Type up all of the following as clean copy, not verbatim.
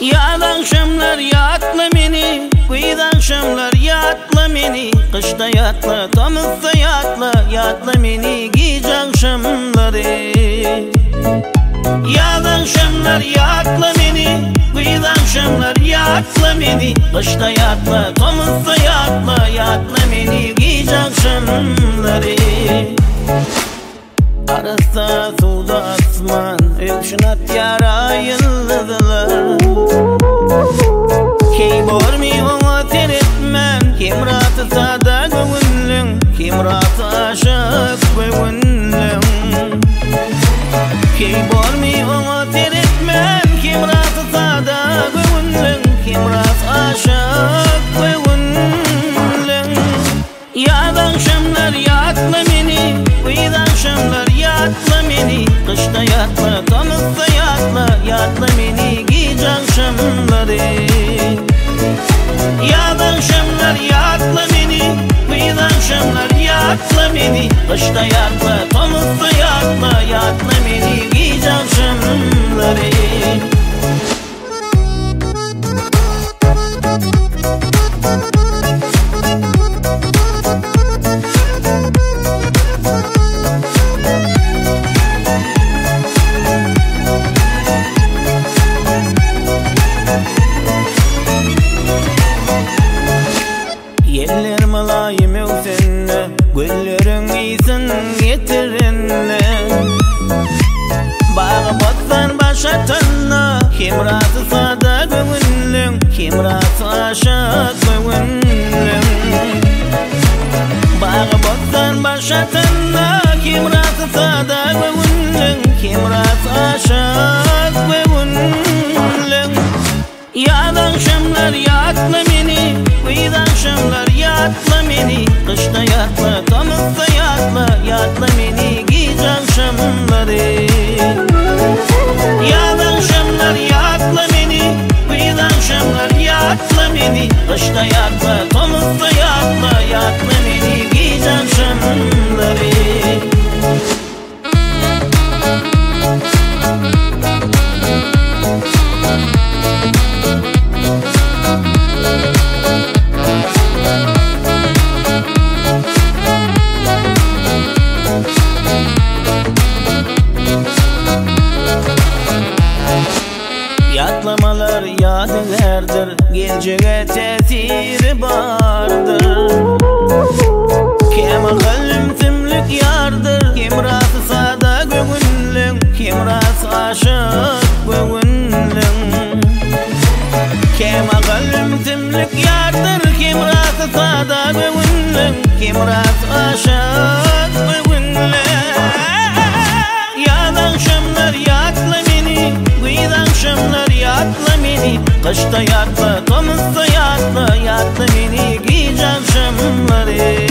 Yaz akşamlar yatla beni, kıyız akşamlar yatla beni, kışta yatla, tamızda yatla, yatla beni giz akşamları. Yaz akşamlar yatla beni, kıyız akşamlar yatla beni, kışta yatla, tamızda yatla, yatla beni giz akşamları. Arasa suda asman, öpşünat yara yıldızlar. Key bormi ona teretmen, kim ratı sada gönlüm, kim ratı aşık gönlüm. Key bormi ona teretmen, kim ratı sada gönlüm, kim ratı aşık gönlüm. Yaz akşamlar yatla beni, kıyız akşamlar yatla beni, kışta yatla, tamızda yatla, yatla beni giz akşamları. Yaz akşamlar yatla beni, kıyız akşamlar yatla beni, kışta yatla, tamızda yatla, yatla beni giz akşamları. Yeller malayim öksenne, güllerin iysin getirinne. Bağı botsan başatanna, kim ratı sada gönlüm, kim ratı aşık gönlüm. Bağı botsan başatanna, kim ratı sada gönlüm, kim ratı aşık gönlüm. Yaz akşamlar yatla beni, kıyız akşamlar yatla beni, kışta yatla, tamızda yatla, yatla beni giz akşamları. Yaz akşamlar yatla beni, kıyız akşamlar yatla beni, kışta yatla, tamızda yatla, yatla beni giz akşamları. Yatlamalar yadigardır, geleceğe tesiri vardır. Kim kalbim tümlük yardır, kim ratı sada gönlüm, kim ratı aşık gönlüm. Kim kalbim tümlük yardır, kim ratı sada gönlüm, kim ratı aşık gönlüm. Yaz akşamlar yatla beni, kıyız akşamlar yatla beni, kışta yatla, tamızda yatla, yatla beni giz akşamları.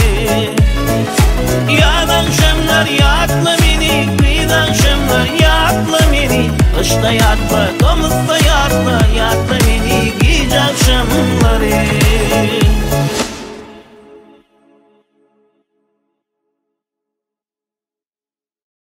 Yaz akşamlar yatla beni, kıyız akşamlar yatla beni, kışta yatla, tamızda yatla, yatla beni giz akşamları.